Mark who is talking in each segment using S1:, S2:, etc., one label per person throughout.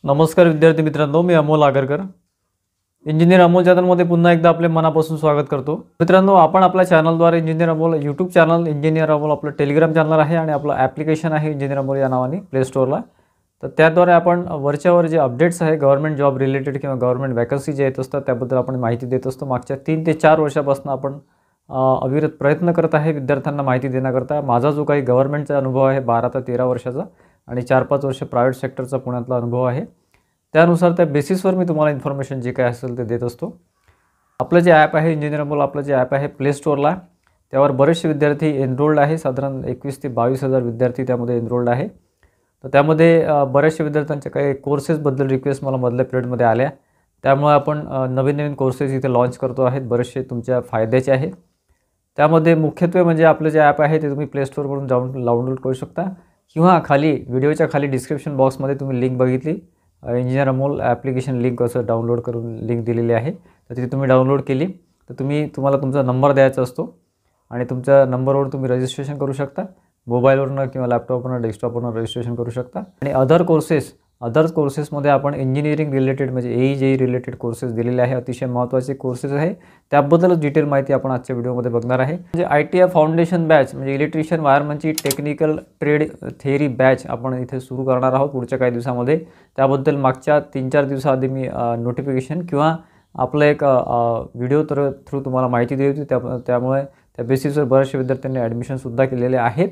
S1: नमस्कार विद्यार्थी मित्रांनो, मी अमोल आगरकर, इंजिनियर अमोल चॅनलमध्ये पुन्हा एकदा आपले मनापासून स्वागत करतो. मित्रांनो, आपण आपल्या चॅनलद्वारे engineer Amol YouTube channel, engineer Amol आपलं टेलिग्राम चॅनल आहे आणि आपलं ॲप्लिकेशन आहे इंजिनियर अमोल या नावाने प्ले स्टोअरला. तर त्याद्वारे आपण वरच्यावर जे अपडेट्स आहे गव्हर्नमेंट जॉब रिलेटेड किंवा गव्हर्नमेंट वॅकन्सी जे येत असतात त्याबद्दल आपण माहिती देत असतो. मागच्या 3 ते 4 वर्षापासून आपण अविरत प्रयत्न करत आहे विद्यार्थ्यांना माहिती देण्याकरता. माझा जो काही गव्हर्नमेंटचा अनुभव आहे 12 ते 13 वर्षाचा आणि 4-5 वर्ष प्रायव्हेट सेक्टरचा पुण्यातला अनुभव आहे, त्यानुसार त्या बेसिसवर मी तुम्हाला इन्फॉर्मेशन जे काय असेल ते देत असतो. आपलं जे ॲप आहे इंजिनियर अमोल, आपलं जे ॲप आहे प्ले स्टोअरला, त्यावर बरेचसे विद्यार्थी एनरोल्ड आहे. साधारण 21 ते 22,000 विद्यार्थी त्यामध्ये एनरोल्ड आहे. तर त्यामध्ये बऱ्याचशा विद्यार्थ्यांच्या काही कोर्सेसबद्दल रिक्वेस्ट मला मधल्या पिरियडमध्ये आल्या, त्यामुळे आपण नवीन कोर्सेस इथे लॉन्च करतो आहेत. बरेचसे तुमच्या फायद्याचे आहेत. त्यामध्ये मुख्यत्वे म्हणजे आपलं जे ॲप आहे ते तुम्ही प्ले स्टोअरवरून जाऊन डाउनलोड करू शकता किंवा खाली व्हिडिओच्या खाली डिस्क्रिप्शन बॉक्समध्ये तुम्ही लिंक बघितली, इंजिनियर अमोल ॲप्लिकेशन लिंक असं डाउनलोड करून लिंक दिलेली आहे. तर तिथे तुम्ही डाउनलोड केली तर तुम्हाला तुमचा नंबर द्यायचा असतो आणि तुमच्या नंबरवर तुम्ही रजिस्ट्रेशन करू शकता. मोबाईलवरनं किंवा लॅपटॉपवरनं डेस्कटॉपवरनं रजिस्ट्रेशन करू शकता. आणि अदर कोर्सेसमध्ये आपण इंजिनिअरिंग रिलेटेड म्हणजे AE-JEE रिलेटेड कोर्सेस दिलेले आहे. अतिशय महत्त्वाचे कोर्सेस आहे. त्याबद्दलच डिटेल माहिती आपण आजच्या व्हिडिओमध्ये बघणार आहे. म्हणजे ITI फाउंडेशन बॅच म्हणजे इलेक्ट्रिशियन वायरमनची टेक्निकल ट्रेड थेअरी बॅच आपण इथे सुरू करणार आहोत पुढच्या काही दिवसामध्ये. त्याबद्दल मागच्या 3-4 दिवसाआधी मी नोटिफिकेशन किंवा आपलं एक व्हिडिओ थ्रू तुम्हाला माहिती दिली होती. त्यामुळे त्या बेसिसवर बऱ्याचशा विद्यार्थ्यांनी ॲडमिशनसुद्धा केलेले आहेत.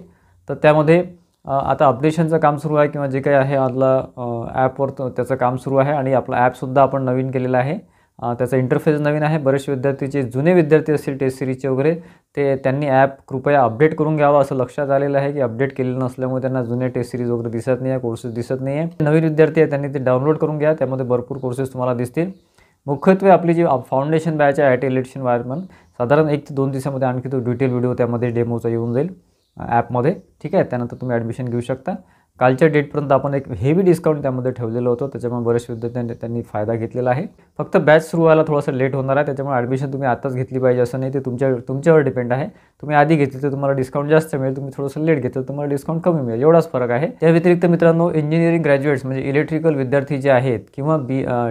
S1: तर त्यामध्ये आता अपडेशनचं काम सुरू आहे किंवा जे काही आहे आपलं ॲपवर त्याचं काम सुरू आहे आणि आपलं ॲपसुद्धा आपण नवीन केलेलं आहे. त्याचा इंटरफेस नवीन आहे. बरेचसे विद्यार्थीचे जुने विद्यार्थी असतील टेस्ट सिरीजचे वगैरे, त्यांनी ॲप कृपया अपडेट करून घ्यावं असं लक्षात आलेलं आहे की अपडेट केलेलं नसल्यामुळे त्यांना जुने टेस्ट सिरीज वगैरे दिसत नाही आहे, कोर्सेस दिसत नाही आहे. नवीन विद्यार्थी आहे त्यांनी ते डाउनलोड करून घ्या. त्यामध्ये भरपूर कोर्सेस तुम्हाला दिसतील. मुख्यत्वे आपली जी फाउंडेशन बॅच आहे ITI इलेक्ट्रिशियन वायरमन, साधारण 1 ते 2 दिवसामध्ये आणखी तो डिटेल व्हिडिओ त्यामध्ये डेमोचा येऊन जाईल ॲपमध्ये. ठीक आहे, त्यानंतर तुम्ही ॲडमिशन घेऊ शकता. कालच्या डेटपर्यंत आपण एक हेवी डिस्काउंट त्यामध्ये ठेवलेलं होतं, त्याच्यामुळे बरेच विद्यार्थ्यांनी त्यांनी फायदा घेतलेला आहे. फक्त बॅच सुरू व्हायला थोडंसं लेट होणार आहे, त्याच्यामुळे ॲडमिशन तुम्ही आताच घेतली पाहिजे असं नाही. ते तुमच्यावर डिपेंड आहे. तुम्ही आधी घेतली तर तुम्हाला डिस्काउंट जास्त मिळेल, तुम्ही थोडंसं लेट घेतलं तर तुम्हाला डिस्काउंट कमी मिळेल, एवढाच फरक आहे. त्या व्यतिरिक्त मित्रांनो, इंजिनिअरिंग ग्रॅज्युएट्स म्हणजे इलेक्ट्रिकल विद्यार्थी जे आहेत किंवा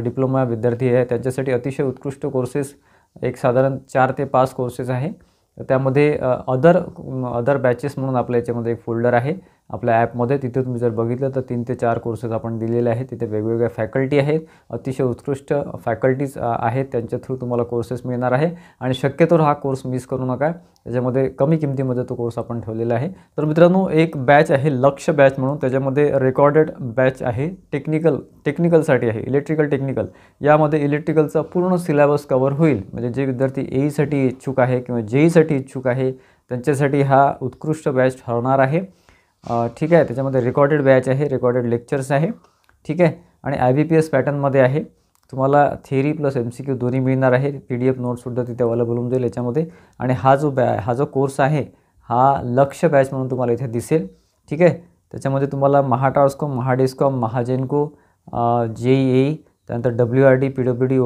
S1: डिप्लोमा विद्यार्थी आहेत त्यांच्यासाठी अतिशय उत्कृष्ट कोर्सेस एक साधारण 4 ते 5 कोर्सेस आहे. त्यामध्ये अदर बॅचेस म्हणून आपल्या याच्यामध्ये एक फोल्डर आहे आपल्या ॲपमध्ये. तिथे तुम्ही जर बघितलं तर 3 ते 4 कोर्सेस आपण दिलेले आहेत. तिथे वेगवेगळ्या फॅकल्टी आहेत, अतिशय उत्कृष्ट फॅकल्टीज आहेत, त्यांच्या थ्रू तुम्हाला कोर्सेस मिळणार आहे. आणि शक्यतोवर हा कोर्स मिस करू नका, त्याच्यामध्ये कमी किमतीमध्ये तो कोर्स आपण ठेवलेला आहे. तर मित्रांनो, एक बॅच आहे लक्ष बॅच म्हणून, त्याच्यामध्ये रेकॉर्डेड बॅच आहे टेक्निकलसाठी आहे, इलेक्ट्रिकल टेक्निकल. यामध्ये इलेक्ट्रिकलचा पूर्ण सिलेबस कव्हर होईल. म्हणजे जे विद्यार्थी AE-साठी इच्छुक आहे किंवा JEE-साठी इच्छुक आहे त्यांच्यासाठी हा उत्कृष्ट बॅच ठरणार आहे. ठीक आहे, त्याच्यामध्ये रेकॉर्डेड बॅच आहे, रेकॉर्डेड लेक्चर्स आहे. ठीक आहे, आणि IBPS पॅटर्नमध्ये आहे. तुम्हाला थिअरी प्लस MCQ दोन्ही मिळणार आहे. PDF नोट्ससुद्धा तिथे अवेलेबल होऊन जाईल याच्यामध्ये. आणि हा जो कोर्स आहे हा लक्ष बॅच म्हणून तुम्हाला इथे दिसेल. ठीक आहे, त्याच्यामध्ये तुम्हाला महाट्रान्सकॉम, महाडिस्कॉम, महाजेनको, JEE, त्यानंतर WRD, PWD,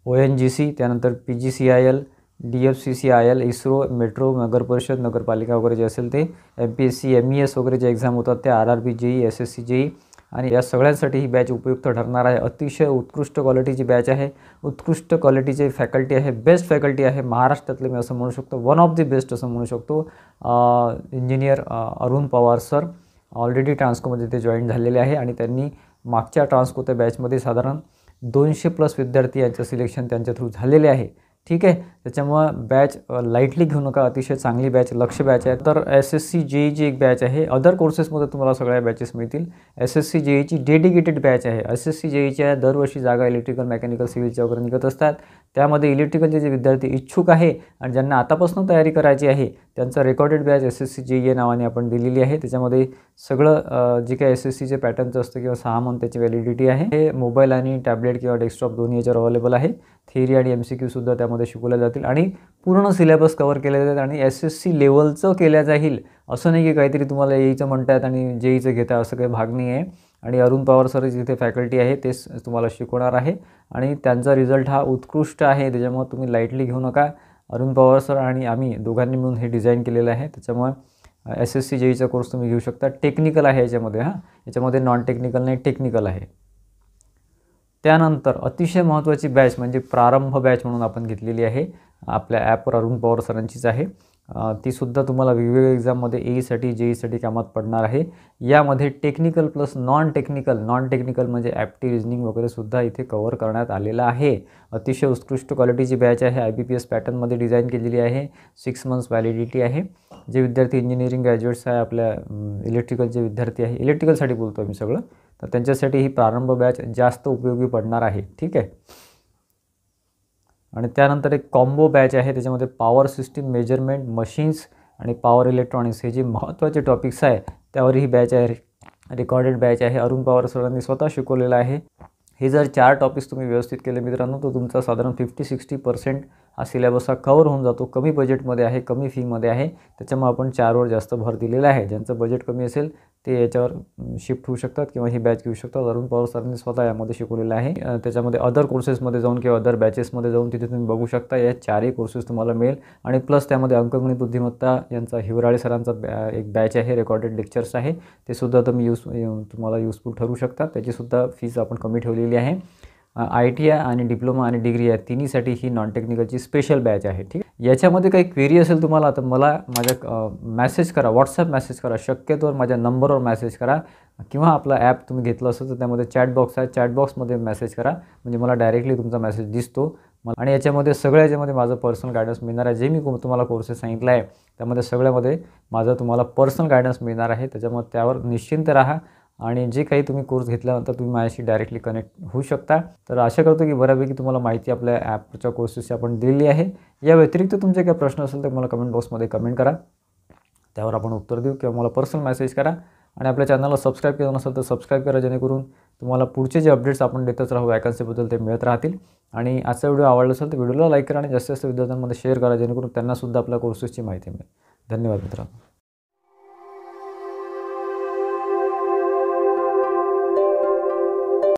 S1: ONGC, त्यानंतर PGCIL, DFCCIL, इस्रो, मेट्रो, नगर परिषद, नगरपालिका वगैरे जे असेल ते, MPSC, MES वगैरे जे एक्झाम होतात ते, RRB, JEE, SSC, JEE, आणि या सगळ्यांसाठी ही बॅच उपयुक्त ठरणार आहे. अतिशय उत्कृष्ट क्वालिटीची बॅच आहे, उत्कृष्ट क्वालिटीची फॅकल्टी आहे, बेस्ट फॅकल्टी आहे महाराष्ट्रातले, मी असं म्हणू शकतो, वन ऑफ दी बेस्ट असं म्हणू शकतो. Engineer Arun Pawar sir already ट्रान्सकोमध्ये ते जॉईन झालेले आहे आणि त्यांनी मागच्या ट्रान्सको त्या बॅचमध्ये साधारण 200+ विद्यार्थी यांचं सिलेक्शन त्यांच्या थ्रू झालेले आहे. ठीक आहे, त्याच्यामुळं बॅच लाईटली घेऊ नका, अतिशय चांगली बॅच लक्ष बॅच आहे. तर SSC JEE एक बॅच आहे. अदर कोर्सेसमध्ये तुम्हाला सगळ्या बॅचेस मिळतील. SSC JEE डेडिकेटेड बॅच आहे. SSC JEE दरवर्षी जागा इलेक्ट्रिकल, मेकॅनिकल, सिव्हिलच्या वगैरे निघत असतात. त्यामध्ये इलेक्ट्रिकलचे जे विद्यार्थी इच्छुक आहे आणि ज्यांना आतापासून तयारी करायची आहे त्यांचा रेकॉर्डेड बॅच SSC JEE नावाने आपण दिलेली आहे. त्याच्यामध्ये सगळं जे काही SSCचे पॅटर्नचं असतं किंवा 6 मंथ त्याची व्हॅलिडिटी आहे. हे मोबाईल आणि टॅबलेट किंवा डेस्कटॉप दोन्ही याच्यावर अवेलेबल आहे. थिअरी आणि MCQसुद्धा त्यामध्ये शिकवल्या जातील आणि पूर्ण सिलेबस कव्हर केले जातात आणि SSC लेवलचं केल्या जाईल. असं नाही की काहीतरी तुम्हाला AEचं म्हणतात आणि JEEचं घेता, असं काही भाग नाही आहे. आणि अरुण पवार सर जिथे फॅकल्टी आहे तेच तुम्हाला शिकवणार आहे आणि त्यांचा रिझल्ट हा उत्कृष्ट आहे. त्याच्यामुळे तुम्ही लाईटली घेऊ नका. अरुण पवार सर आणि आम्ही दोघांनी मिळून हे डिझाईन केलेलं आहे. त्याच्यामुळे SSC JEEचा कोर्स तुम्ही घेऊ शकता. टेक्निकल आहे याच्यामध्ये, याच्यामध्ये नॉन टेक्निकल नाही, टेक्निकल आहे. त्यानंतर अतिशय महत्त्वाची बॅच म्हणजे प्रारंभ बॅच म्हणून आपण घेतलेली आहे. आपल्या ॲपवर अरुण पवार सरांचीच आहे. तीसुद्धा तुम्हाला वेगवेगळ्या एक्झाममध्ये AEसाठी JEEसाठी कामात पडणार आहे. यामध्ये टेक्निकल प्लस नॉन टेक्निकल म्हणजे ॲप्टी रिजनिंग वगैरेसुद्धा इथे कव्हर करण्यात आलेलं आहे. अतिशय उत्कृष्ट क्वालिटीची बॅच आहे. IBPS पॅटर्नमध्ये डिझाईन केलेली आहे. 6 मंथ्स व्हॅलिडिटी आहे. जे विद्यार्थी इंजिनिअरिंग ग्रॅज्युएट्स आहे, आपल्या इलेक्ट्रिकलचे विद्यार्थी आहे, इलेक्ट्रिकलसाठी बोलतो आहे मी सगळं, तर त्यांच्यासाठी ही प्रारंभ बॅच जास्त उपयोगी पडणार आहे. ठीक आहे. आणि त्यानंतर एक कॉम्बो बॅच आहे. त्याच्यामध्ये पॉवर सिस्टीम, मेजरमेंट, मशीन्स आणि पॉवर इलेक्ट्रॉनिक्स हे जे महत्त्वाचे टॉपिक्स आहे त्यावर ही बॅच आहे. रेकॉर्डेड बॅच आहे. अरुण पवार सरांनी स्वतः शिकवलेलं आहे. हे जर 4 टॉपिक्स तुम्ही व्यवस्थित केले मित्रांनो, तर तुमचा साधारण 50-60% हा सिलेबस कव्हर होऊन जातो. कमी बजेटमध्ये आहे, कमी फीमध्ये आहे. त्याच्यामुळे आपण 4वर जास्त भर दिलेला आहे. ज्यांचं बजेट कमी असेल ते याच्यावर शिफ्ट होऊ शकतात किंवा ही बॅच घेऊ शकतात. अरुण पवार सरांनी स्वतः यामध्ये शिकवलेलं आहे. त्याच्यामध्ये अदर कोर्सेसमध्ये जाऊन किंवा अदर बॅचेसमध्ये जाऊन तिथे तुम्ही बघू शकता. या 4ही कोर्सेस तुम्हाला मिळेल. आणि प्लस त्यामध्ये अंकगणित बुद्धिमत्ता यांचा हिवराळे सरांचा एक बॅच आहे, रेकॉर्डेड लेक्चर्स आहे. ते सुद्धा तुम्ही तुम्हाला युजफुल ठरू शकतात. त्याचीसुद्धा फीस आपण कमी ठेवलेली आहे. ITI आणि डिप्लोमा आणि डिग्री या तिन्हीसाठी ही नॉन टेक्निकलची स्पेशल बॅच आहे. ठीक आहे. याच्यामध्ये काही क्वेरी असेल तुम्हाला तर मला माझ्या मॅसेज करा, व्हॉट्सअप मॅसेज करा, शक्यतोवर माझ्या नंबरवर मॅसेज करा किंवा आपला ॲप तुम्ही घेतलं असेल तर त्यामध्ये चॅट बॉक्स आहे, चॅट बॉक्समध्ये मॅसेज करा, म्हणजे मला डायरेक्टली तुमचा मॅसेज दिसतो. आणि याच्यामध्ये याच्यामध्ये माझं पर्सनल गायडन्स मिळणार आहे. जे मी तुम्हाला कोर्सेस सांगितलं आहे त्यामध्ये सगळ्यामध्ये माझं तुम्हाला पर्सनल गायडन्स मिळणार आहे. त्याच्यामुळे त्यावर निश्चिंत राहा आणि जे काही तुम्ही कोर्स घेतल्यानंतर तुम्ही माझ्याशी डायरेक्टली कनेक्ट होऊ शकता. तर आशा करतो की बऱ्यापैकी तुम्हाला माहिती आपल्या ॲपच्या कोर्सेसची आपण दिलेली आहे. या व्यतिरिक्त तुमचे काही प्रश्न असेल तर मला कमेंट बॉक्समध्ये कमेंट करा, त्यावर आपण उत्तर देऊ किंवा मला पर्सनल मेसेज करा. आणि आपल्या चॅनलला सबस्क्राईब केलं नसेल तर सबस्क्राईब करा, जेणेकरून तुम्हाला पुढचे जे अपडेट्स आपण देतच राहू वॅकन्सीबद्दल ते मिळत राहतील. आणि आजचा व्हिडिओ आवडला असेल तर व्हिडिओला लाईक करा आणि जास्तीत जास्त विद्यार्थ्यांमध्ये शेअर करा, जेणेकरून त्यांनासुद्धा आपल्या कोर्सेसची माहिती मिळेल. धन्यवाद मित्रांनो.